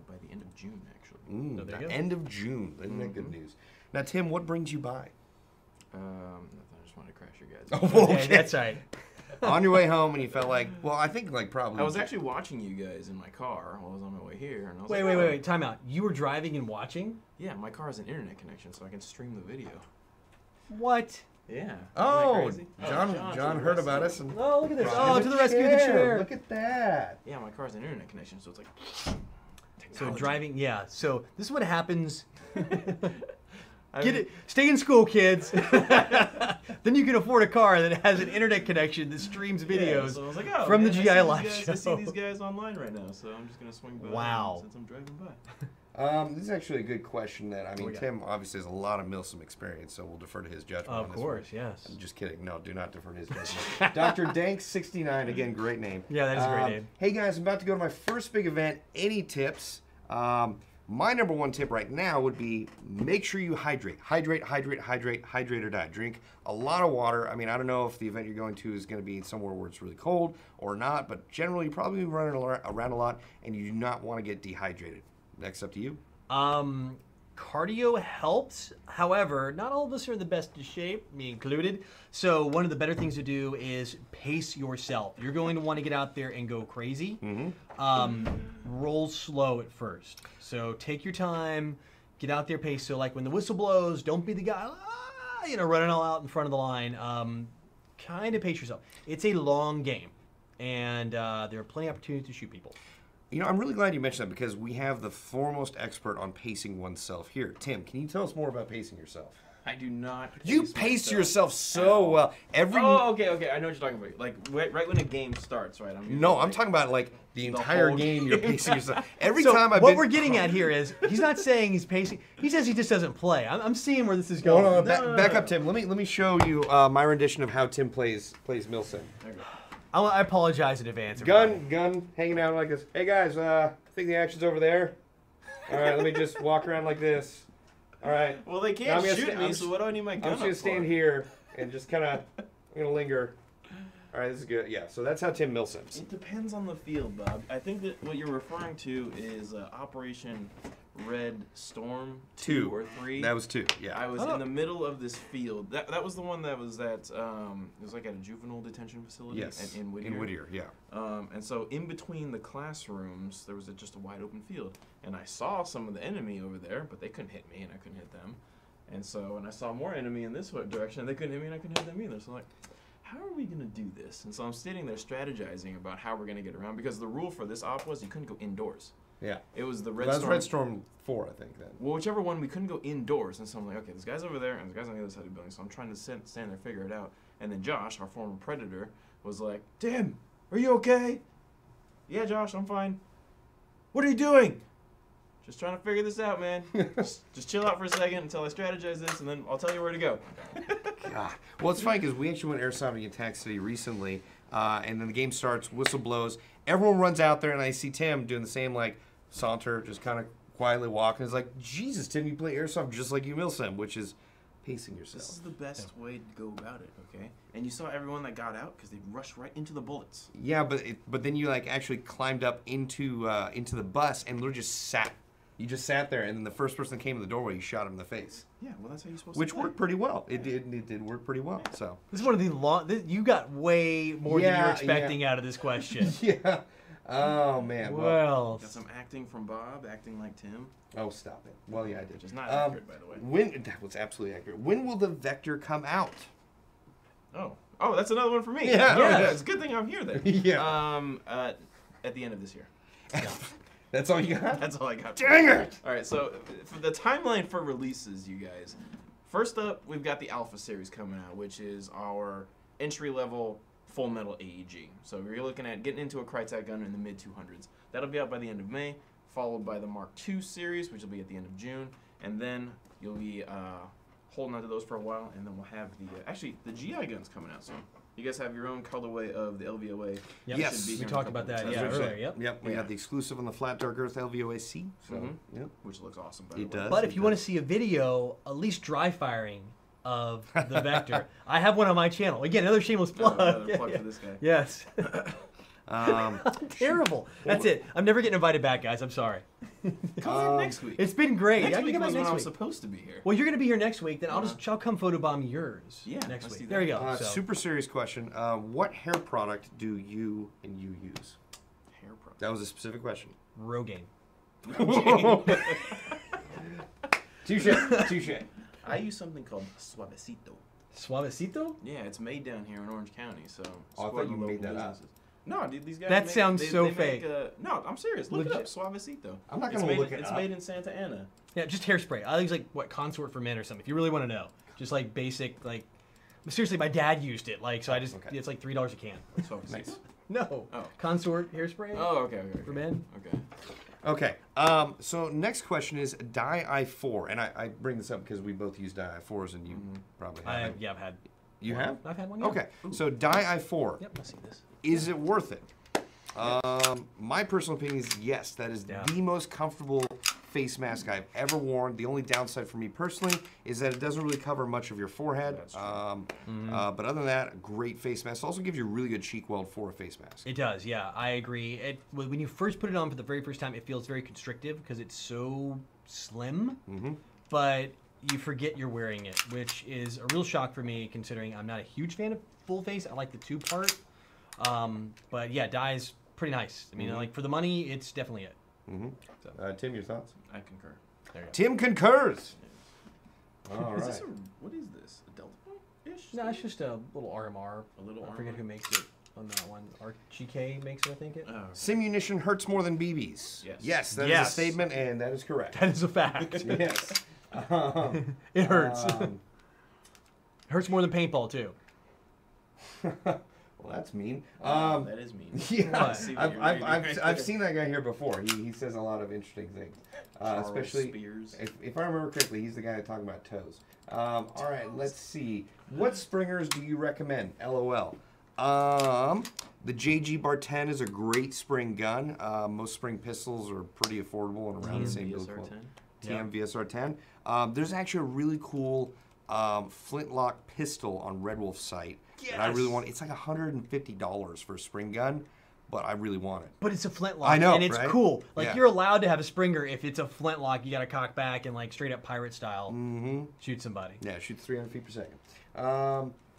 by the end of June, actually. So there you go. End of June. Isn't that good news? Now, Tim, what brings you by? Nothing, I just wanted to crash your guys. Oh, Okay, that's right. On your way home, and you felt like, well, I think like probably. I was actually watching you guys in my car while I was on my way here, and I was Wait, like, wait. Time out. You were driving and watching? Yeah, my car has an internet connection, so I can stream the video. What? Yeah. Isn't that Oh, crazy? John heard about us. And Oh, look at this. brought Oh, in to the rescue of the chair. Look at that. Yeah, my car has an internet connection, so it's like. So technology. driving, yeah. So this is what happens. I Get mean, it. Stay in school, kids. Then you can afford a car that has an internet connection that streams Yeah, videos so I was like, oh, from man, the I GI see Live these guys- show. I see these guys online right now, so I'm just gonna swing by. Wow. Since I'm driving by. This is actually a good question. That I mean, we got? Tim obviously has a lot of Milsim experience, so we'll defer to his judgment. on Of this course, one. yes. I'm just kidding. No, do not defer to his judgment. Dr. Dank69, again, great name. Yeah, that is a great name. Hey guys, I'm about to go to my first big event. Any tips? My number one tip right now would be make sure you hydrate. Hydrate or die. Drink a lot of water. I mean, I don't know if the event you're going to is going to be somewhere where it's really cold or not, but generally you're probably running around a lot and you do not want to get dehydrated. Next up to you. Cardio helps. However, not all of us are in the best of shape, me included. So one of the better things to do is pace yourself. You're going to want to get out there and go crazy. Roll slow at first. So take your time, get out there, pace. So like when the whistle blows, don't be the guy, running all out in front of the line. Kind of pace yourself. It's a long game, and there are plenty of opportunities to shoot people. You know, I'm really glad you mentioned that because we have the foremost expert on pacing oneself here. Tim, can you tell us more about pacing yourself? I do not. You pace yourself so well. Oh, okay. I know what you're talking about. Like right when a game starts, right? I'm talking about like the entire whole game. game. You're pacing yourself. Every So time I've what been. we're getting at here is he's not saying he's pacing. He says he just doesn't play. I'm seeing where this is going. Hold on, back up, Tim. Let me show you my rendition of how Tim plays Milsim. I apologize in advance. everybody. Gun, hanging out like this. Hey guys, I think the action's over there. All right, let me just walk around like this. All right. Well, they Now can't I'm gonna shoot sta- me, I'm so what do I need my gun I'm just gonna up stand for? here and just kind of, I'm gonna linger. All right, this is good. Yeah, so that's how Tim Milsims. It depends on the field, Bob. I think that what you're referring to is Operation Red Storm 2 or 3. That was 2. Yeah. I was in the middle of this field. That was the one that was at it was like at a juvenile detention facility. Yes. In Whittier. In Whittier, yeah. And so in between the classrooms, there was just a wide open field, and I saw some of the enemy over there, but they couldn't hit me, and I couldn't hit them. And so when I saw more enemy in this direction, they couldn't hit me, and I couldn't hit them either. So I'm like, how are we gonna do this? And so I'm sitting there strategizing about how we're gonna get around, because the rule for this op was you couldn't go indoors. Yeah. It was the That was Red Storm 4, I think, then. Well, whichever one, we couldn't go indoors. And so I'm like, okay, this guy's over there, and this guy's on the other side of the building. So I'm trying to stand there, figure it out. And then Josh, our former Predator, was like, Tim, are you okay? Yeah, Josh, I'm fine. What are you doing? Just trying to figure this out, man. just chill out for a second until I strategize this, and then I'll tell you where to go. God. Well, it's funny because we actually went airsofting in Tax City recently, and then the game starts, whistle blows, everyone runs out there, and I see Tim doing the same, like, saunter, just kind of quietly walking. It's like, Jesus, Tim, you play airsoft just like you Milsim, which is pacing yourself. This is the best way to go about it, okay? And you saw everyone that got out because they rushed right into the bullets. Yeah, but then you like actually climbed up into the bus and literally just sat. You just sat there, and then the first person that came in the doorway, you shot him in the face. Yeah, well, that's how you're supposed Which to play. worked pretty well. It did work pretty well. So. This is one of the long. You got way more than you were Yeah, expecting out of this question. Yeah. Oh man. Well, Got some acting from Bob, acting like Tim. Oh, stop it. Well, yeah, I did. Which is not accurate, by the way. That was absolutely accurate. When will the Vector come out? Oh, that's another one for me. Yeah. Oh, Yeah. It's a good thing I'm here then. Yeah. At the end of this year. That's all you got? That's all I got. Dang it! All right, so for the timeline for releases, you guys. First up, we've got the Alpha series coming out, which is our entry-level full metal AEG. So you're looking at getting into a Crytek gun in the mid-200s. That'll be out by the end of May. followed by the Mark II series, which will be at the end of June, and then you'll be holding on to those for a while, and then we'll have actually the GI guns coming out soon. You guys have your own colorway of the LVOA. Yep. Yes. We talked about that earlier. Yep. We got the exclusive on the Flat Dark Earth LVOA-C. So, which looks awesome. It does. But if you want to see a video, at least dry firing of the Vector, I have one on my channel. Again, another shameless plug. Another plug for this guy. Yes. Terrible. That's it. I'm never getting invited back, guys. I'm sorry. Come in next week. It's been great. Next I can week come back was when next I week. was supposed to be here. Well, you're going to be here next week. Then I'll come photobomb yours next let's do week. that. There you go. Super serious question. What hair product do you use? Hair product. That was a specific question. Rogaine. Touche. I use something called Suavecito. Suavecito? Yeah, it's made down here in Orange County, so. Oh, I thought you made that up. No, dude, these guys. That sounds so they fake. No, I'm serious. Look Legit. it up, Suavecito. I'm not gonna look it It's up. made in Santa Ana. Yeah, just hairspray. I think it's like what Consort for Men or something. If you really want to know, just like basic like. Seriously, my dad used it. Like, so I just it's like $3 a can. Suavecito. Nice. No. Oh. Consort hairspray. Oh, okay. For men. Okay. Okay. So next question is Dye i4, and I bring this up because we both use Dye i4s, and you probably have. I've had. You have? I've had one. Yeah. Okay. So Dye i4. Yep. Let's see this. Is it worth it? My personal opinion is yes. That is the most comfortable face mask I've ever worn. The only downside for me personally is that it doesn't really cover much of your forehead. That's true. But other than that, great face mask. It also gives you a really good cheek weld for a face mask. It does, yeah. I agree. When you first put it on for the very first time, it feels very constrictive because it's so slim. But you forget you're wearing it, which is a real shock for me considering I'm not a huge fan of full face. I like the two-part. But yeah, Dye's pretty nice. I mean, like for the money, it's definitely it. So. Tim, your thoughts? I concur. There you go. Tim concurs. All Is right. this what is this? A Delta Point-ish? No, it's just a little RMR. A little I forget RMR? who makes it on that one. RGK makes it, I think. Oh, Simunition hurts more than BBs. Yes. Yes, that is Yes. a statement, and that is correct. That is a fact. Yes. It hurts. Hurts more than paintball, too. Well, that's mean. that is mean. Yeah, What? See what you're reading I've right I've there. seen that guy here before. He says a lot of interesting things, Charles especially Spears. if I remember correctly, he's the guy talking about toes. All right, let's see. What springers do you recommend? LOL. The JG Bar 10 is a great spring gun. Most spring pistols are pretty affordable and around the same build quality. TM VSR 10. There's actually a really cool flintlock pistol on Red Wolf's site. And I really want. It's like $150 for a spring gun, but I really want it. But it's a flintlock. I know, and it's right? cool. Like Yeah. you're allowed to have a Springer if it's a flintlock. You got to cock back and like straight up pirate style shoot somebody. Yeah, it shoots 300 feet per second.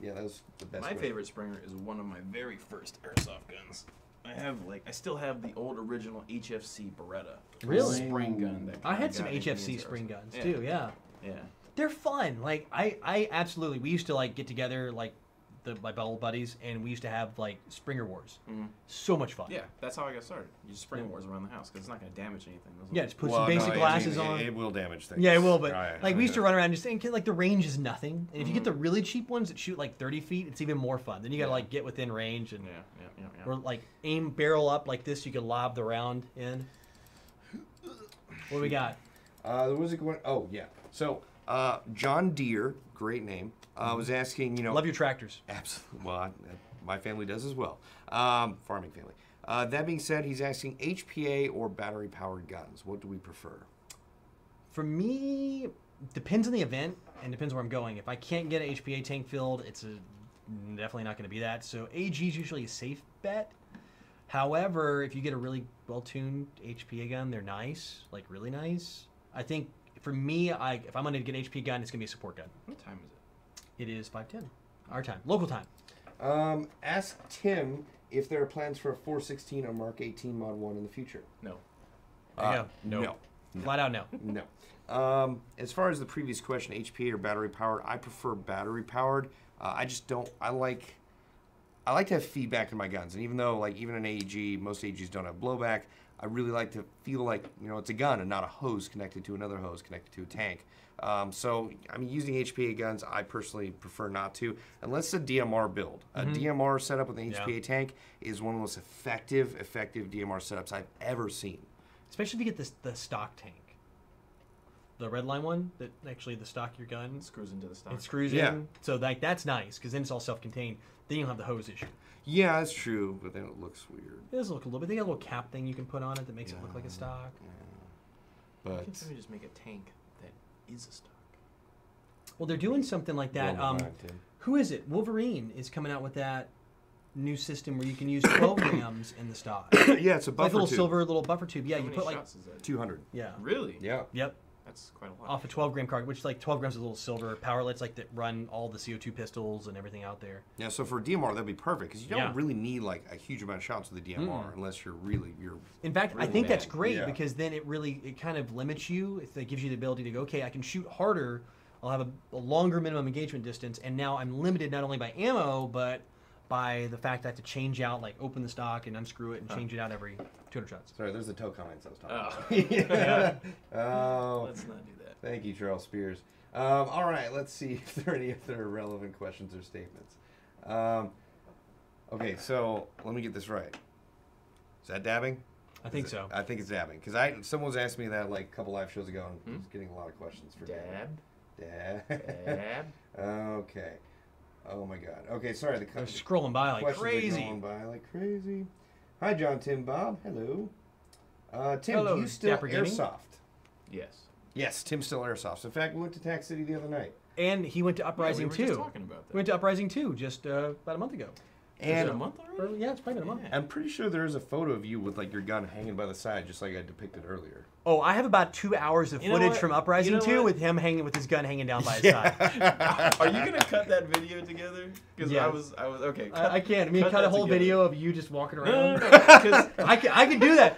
Yeah, that was the best. My way. favorite Springer is one of my very first airsoft guns. I still have the old original HFC Beretta. Really? Spring gun. That I had got some me HFC into spring airsoft. guns Yeah. too. Yeah, Yeah. they're fun. Like I absolutely. We used to like get together like my old buddies, and we used to have like Springer wars. So much fun. Yeah, that's how I got started. You just spring wars around the house because it's not going to damage anything. Those Yeah, just put Well, some basic no, glasses I mean, on. It will damage things. Yeah, it will, but Right. like we used to run around just saying like the range is nothing. And if you get the really cheap ones that shoot like 30 feet, it's even more fun. Then you got to like get within range and Yeah. or like aim barrel up like this. You could lob the round in. What do we got? There was a going. Oh yeah. So John Deere, great name, was asking. Love your tractors. Absolutely. Well, my family does as well. Farming family. That being said, he's asking HPA or battery-powered guns. What do we prefer? For me, depends on the event and depends where I'm going. If I can't get an HPA tank filled, it's definitely not going to be that. So AG is usually a safe bet. However, if you get a really well-tuned HPA gun, they're nice, like really nice. I think for me, if I'm going to get an HP gun, it's going to be a support gun. What time is it? It is 5:10, our time, local time. Ask Tim if there are plans for a 416 or Mark 18 Mod 1 in the future. No. There you go. No. Flat out no. No. As far as the previous question, HPA or battery powered, I prefer battery powered. I just don't. I like to have feedback in my guns, and even though like even an AEG, most AEGs don't have blowback. I really like to feel like it's a gun and not a hose connected to another hose connected to a tank. So I mean, using HPA guns, I personally prefer not to, unless it's a DMR build. A DMR setup with an HPA tank is one of the most effective DMR setups I've ever seen. especially if you get the stock tank. The red line one that actually the stock your gun It screws into the stock. it screws in. So like that's nice because then it's all self-contained. Then you don't have the hose issue. Yeah, that's true, but then it looks weird. It does look a little bit. They got a little cap thing you can put on it that makes it look like a stock. But Why can't somebody just make a tank that is a stock? Well, they're doing something like that. Well, mine, Tim. Who is it? Wolverine is coming out with that new system where you can use 12 grams in the stock. Yeah, it's a buffer Like a little tube. silver little buffer tube. Yeah, How you many put like shots is that? 200. yeah. Really? Yeah. Yep. That's quite a lot. Off a 12-gram cartridge, which is like 12 grams of little silver powerlets like that run all the CO2 pistols and everything out there. Yeah, so for DMR, that'd be perfect because you don't Yeah. really need like a huge amount of shots with the DMR unless you're In fact, I Really think that's mad. great Yeah. because then it kind of limits you. It gives you the ability to go, okay, I can shoot harder. I'll have a longer minimum engagement distance, and now I'm limited not only by ammo but by the fact that I have to change out, like open the stock and unscrew it and change it out every 200 shots. Sorry, there's the toe comments I was talking Oh. about. Oh, Let's not do that. thank you, Charles Spears. All right, let's see if there are any other relevant questions or statements. Okay, so let me get this right. Is that dabbing? I think so. I think it's dabbing because someone was asking me that like a couple live shows ago and I was getting a lot of questions for Dab? Dab. Dab? Okay. Oh my God. Okay, sorry. The They're scrolling by like questions are crazy. going by like crazy. Hi, John, Tim, Bob. Hello. Tim, Hello, do you still Dapper Gaming. Airsoft? Yes. Yes, Tim still Airsoft. In fact, we went to Tax City the other night. And he went to Uprising we were just 2. talking about that. We went to Uprising 2 just about a month ago. Is it And a month already? Yeah, it's probably been a month. Yeah. I'm pretty sure there is a photo of you with like your gun hanging by the side, just like I depicted earlier. Oh, I have about 2 hours of You know footage what? from Uprising You know 2 what? with him hanging with his gun hanging down by his side. Are you gonna cut that video together? Because Yeah. I was okay. I can't. I mean, cut cut a that whole together. video of you just walking No, around. no, because I can do that.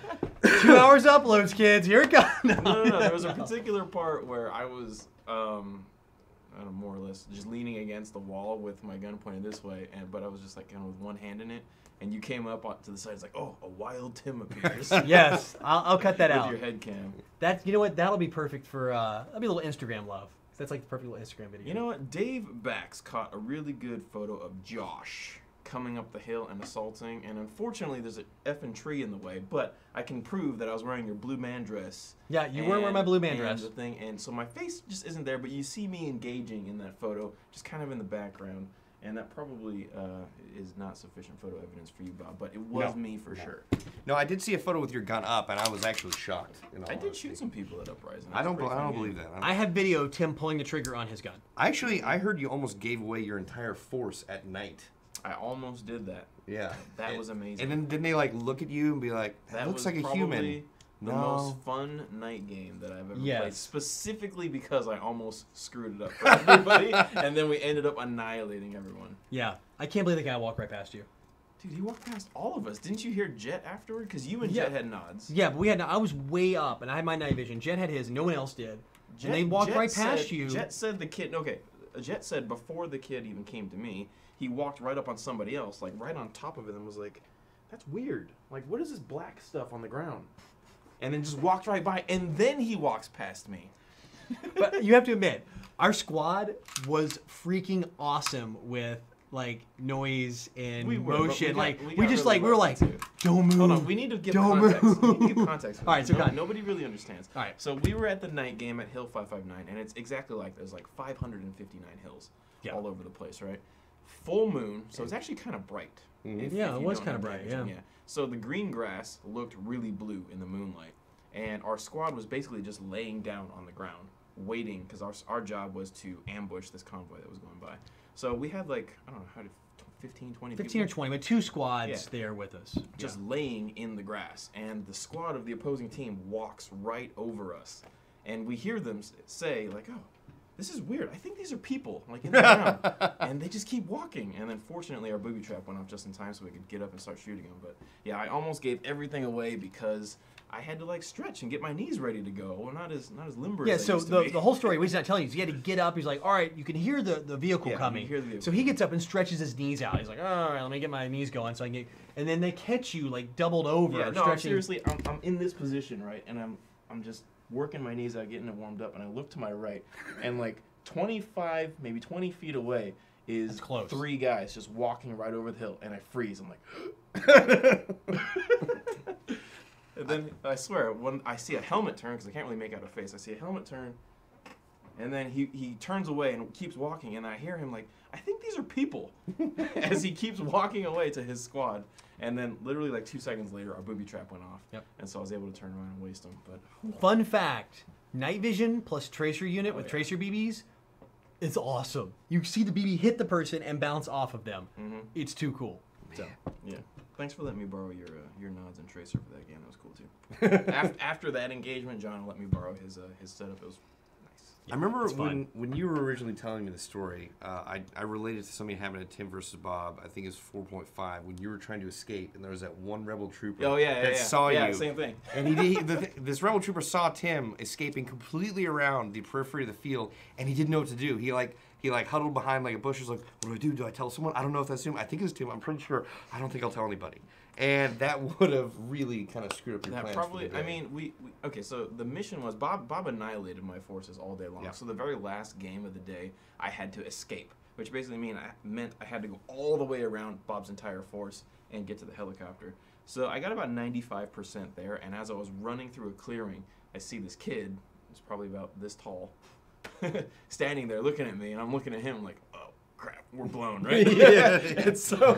2 hours uploads, kids. Here it comes. no. There was a particular part where I was, I don't know, more or less just leaning against the wall with my gun pointed this way, but I was just like kind of with one hand in it, and you came up to the side. It's like, oh, a wild Tim appears. Yes, I'll cut that with out. your head cam. That you know what? That'll be perfect for. That'll be a little Instagram love. That's like the perfect little Instagram video. You know what? Dave Bax caught a really good photo of Josh coming up the hill and assaulting, and unfortunately there's an effing tree in the way, but I can prove that I was wearing your blue man dress. Yeah, you weren't wearing my blue man and dress. the thing, and so my face just isn't there, but you see me engaging in that photo, just kind of in the background, and that probably is not sufficient photo evidence for you, Bob, but it was me for sure. No, I did see a photo with your gun up, and I was actually shocked. In all I did honesty. shoot some people at Uprising. I don't. It was a pretty I don't fun believe game. that. I have video of Tim pulling the trigger on his gun. Actually, I heard you almost gave away your entire force at night. I almost did that. Yeah. That was amazing. And then didn't they like look at you and be like, "That looks was like a probably human"? The No. most fun night game that I've ever played, Yes. specifically because I almost screwed it up for everybody, and then we ended up annihilating everyone. Yeah, I can't believe the guy walked right past you. Dude, he walked past all of us. Didn't you hear Jet afterward? Because you and Yeah. Jet had nods. Yeah, but we had. I was way up, and I had my night vision. Jet had his, and no one else did. And they walked right past said, you. Jet said the kid. Okay, Jet said before the kid even came to me, he walked right up on somebody else, like right on top of it, and was like, "That's weird. Like, what is this black stuff on the ground?" And then just walked right by, and then he walks past me. But you have to admit, our squad was freaking awesome with like noise and We were, but motion. we got we really just like we were like, lucky, too. don't move. Hold on, we need to give Don't context. move. We need to give context. All right, so nobody really understands. All right. So we were at the night game at Hill 559, and it's exactly like there's like 559 hills Yeah. all over the place, right? Full moon, so it's actually kind of bright. If Yeah, it you was don't kinda have bright, night vision, yeah. So the green grass looked really blue in the moonlight, and our squad was basically just laying down on the ground, waiting, because our job was to ambush this convoy that was going by. So we had like, I don't know, how to 15, 20 15 or people 20, but 2 squads Yeah. there with us. just laying in the grass, and the squad of the opposing team walks right over us, and we hear them say like, "Oh, this is weird. I think these are people like in the ground," and they just keep walking. And then fortunately, our booby trap went off just in time, so we could get up and start shooting them. But yeah, I almost gave everything away because I had to like stretch and get my knees ready to go. Well, not as limber. Yeah, as I so used to be. the whole story, he's not telling you. So he had to get up. He's like, all right, you can hear the vehicle Yeah, you coming. can hear the vehicle. So he gets up and stretches his knees out. He's like, all right, let me get my knees going so I can get. And then they catch you like doubled over. Yeah, no, stretching. seriously, I'm in this position, right, and I'm just working my knees out, getting it warmed up, and I look to my right, and like 25, maybe 20 feet away is That's close. 3 guys just walking right over the hill, and I freeze. I'm like, And then I swear, when I see a helmet turn, because I can't really make out a face, I see a helmet turn, and then he turns away and keeps walking, and I hear him like, I think these are people, as he keeps walking away to his squad. And then literally like 2 seconds later, our booby trap went off. Yep. And so I was able to turn around and waste him. But Fun fact, night vision plus tracer unit with tracer BBs, it's awesome. You see the BB hit the person and bounce off of them. It's too cool. So. yeah. Thanks for letting me borrow your nods and tracer for that game. That was cool too. after that engagement, John let me borrow his setup. It was nice. I remember when you were originally telling me the story, I related to something happening at Tim versus Bob. I think it's 4.5 when you were trying to escape, and there was that one rebel trooper that saw you. Yeah, same thing. And this rebel trooper saw Tim escaping completely around the periphery of the field, and he didn't know what to do. He huddled behind like a bush. He was like, "What do I do? Do I tell someone? I don't know if that's him. I think it's Tim. I'm pretty sure. I don't think I'll tell anybody." And that would have really kind of screwed up your plans. Probably. For the day. I mean, okay. So the mission was Bob annihilated my forces all day long. Yeah. So the very last game of the day, I had to escape, which basically meant I had to go all the way around Bob's entire force and get to the helicopter. So I got about 95% there, and as I was running through a clearing, I see this kid, who's probably about this tall, standing there looking at me, and I'm looking at him like, oh crap, we're blown, right? And so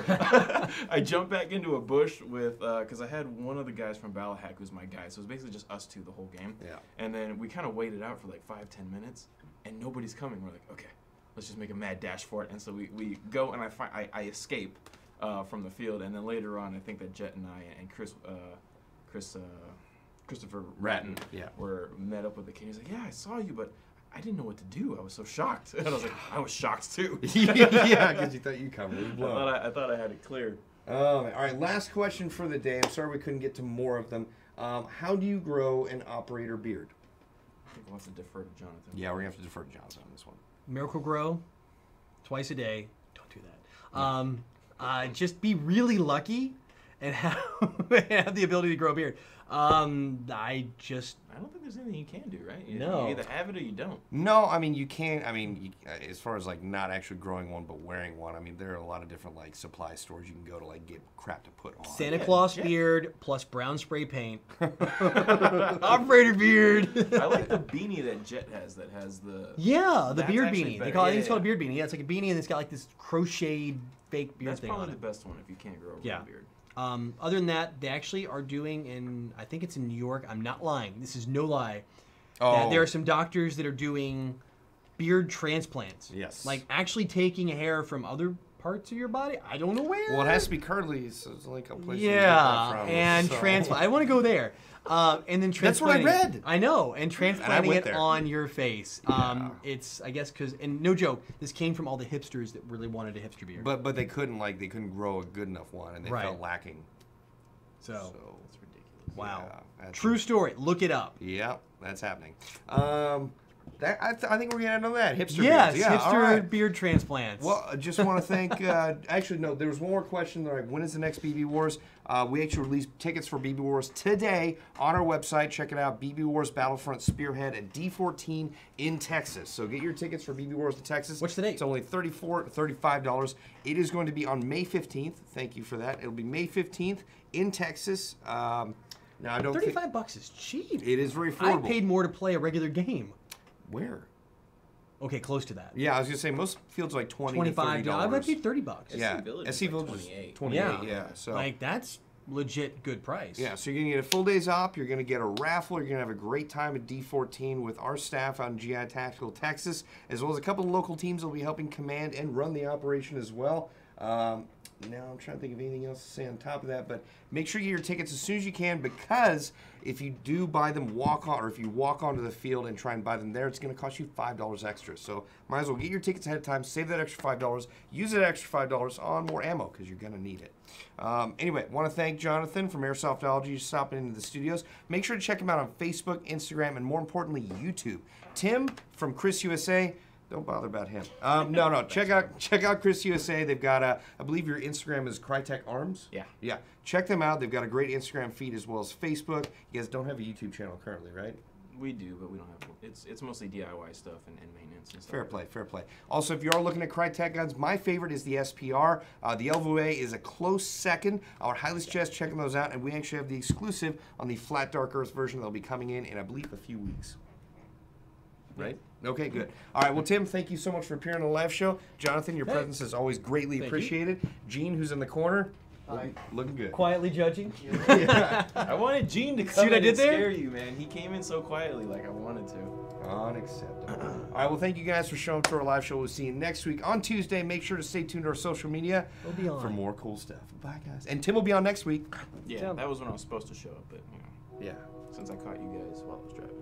I jumped back into a bush with, because I had one of the guys from Balahack who's my guy, so it was basically just us two the whole game. Yeah. And then we kind of waited out for like 5-10 minutes, and nobody's coming. We're like, okay, let's just make a mad dash for it. And so we go, and I escape from the field, and then later on, I think that Jet and I and Christopher Ratton were met up with the kid. He's like, yeah, I saw you, but I didn't know what to do. I was so shocked. And I was like, I was shocked too. Yeah, because you thought you covered it. I thought I had it cleared. All right, last question for the day. I'm sorry we couldn't get to more of them. How do you grow an operator beard? I think we'll have to defer to Jonathan. Yeah, we're going to have to defer to Jonathan on this one. Miracle Grow, twice a day. Don't do that. Just be really lucky and have the ability to grow a beard. I don't think there's anything you can do, right? No. You either have it or you don't. No, I mean, you can't. I mean, as far as like not actually growing one but wearing one, I mean, there are a lot of different like supply stores you can go to like get crap to put on. Santa Claus beard plus brown spray paint. Operator beard. I like the beanie that Jet has that has the... Yeah, the beard actually beanie. better. I think it's called a beard beanie. Yeah, it's like a beanie and it's got like this crocheted fake beard That's thing on probably it. the best one if you can't grow a real beard. Other than that, they actually are doing I think it's in New York. I'm not lying. This is no lie. That there are some doctors that are doing beard transplants. Yes. Like actually taking hair from other parts of your body. I don't know where. Well, it has to be curly, so there's only a couple places. And transplant. I want to go there. And then transplanting. That's what I read. I know. And transplanting it there. on your face. It's, I guess, because, and no joke, this came from all the hipsters that really wanted a hipster beard. But they couldn't grow a good enough one, and they felt lacking. So that's ridiculous. Wow. Yeah, True story. Look it up. Yep, that's happening. I think we're getting into that. Hipster yes, beards. Yeah, hipster beard transplants. Well, I just want to thank, actually, no, there was one more question. Like, when is the next BB Wars? We actually released tickets for BB Wars today on our website. Check it out, BB Wars Battlefront Spearhead at D14 in Texas. So get your tickets for BB Wars to Texas. What's the date? It's only $35. It is going to be on May 15th. Thank you for that. It'll be May 15th in Texas. Now, I don't think... $35 is cheap. It is very affordable. I paid more to play a regular game. Where? Okay, close to that. Yeah, I was gonna say most fields are like $20 to $30. I might be $30. Yeah, SC Village is 28. Yeah, so like that's legit good price. Yeah, so you're gonna get a full day's op. You're gonna get a raffle. You're gonna have a great time at D14 with our staff on GI Tactical Texas, as well as a couple of local teams that will be helping command and run the operation as well. Now I'm trying to think of anything else to say on top of that, but make sure you get your tickets as soon as you can, because if you do buy them if you walk onto the field and try and buy them there, it's going to cost you $5 extra. So might as well get your tickets ahead of time, save that extra $5, use that extra $5 on more ammo, because you're going to need it. Anyway, want to thank Jonathan from Airsoftology for stopping into the studios. Make sure to check him out on Facebook, Instagram, and more importantly, YouTube. Tim from Chris USA. Don't bother about him. No. Check out Chris USA. They've got I believe your Instagram is Crytek Arms. Yeah. Yeah. Check them out. They've got a great Instagram feed as well as Facebook. You guys don't have a YouTube channel currently, right? We do, but we don't have. It's mostly DIY stuff and maintenance and stuff. Fair play, fair play. Also, if you are looking at Crytek guns, my favorite is the SPR. The LVA is a close second. I would highly suggest checking those out, and we actually have the exclusive on the flat Dark Earth version that'll be coming in I believe, a few weeks. Right? Okay, good. All right, well, Tim, thank you so much for appearing on the live show. Jonathan, your presence is always greatly appreciated. Gene, who's in the corner, looking good. Quietly judging. Yeah. I wanted Gene to come what I in did and there? scare you, man. He came in so quietly, like I wanted to. Unacceptable. All right, well, thank you guys for showing up to our live show. We'll see you next week on Tuesday. Make sure to stay tuned to our social media We'll be on. for more cool stuff. Bye, guys. And Tim will be on next week. Yeah, that was when I was supposed to show up, but you know, Yeah. since I caught you guys while I was driving.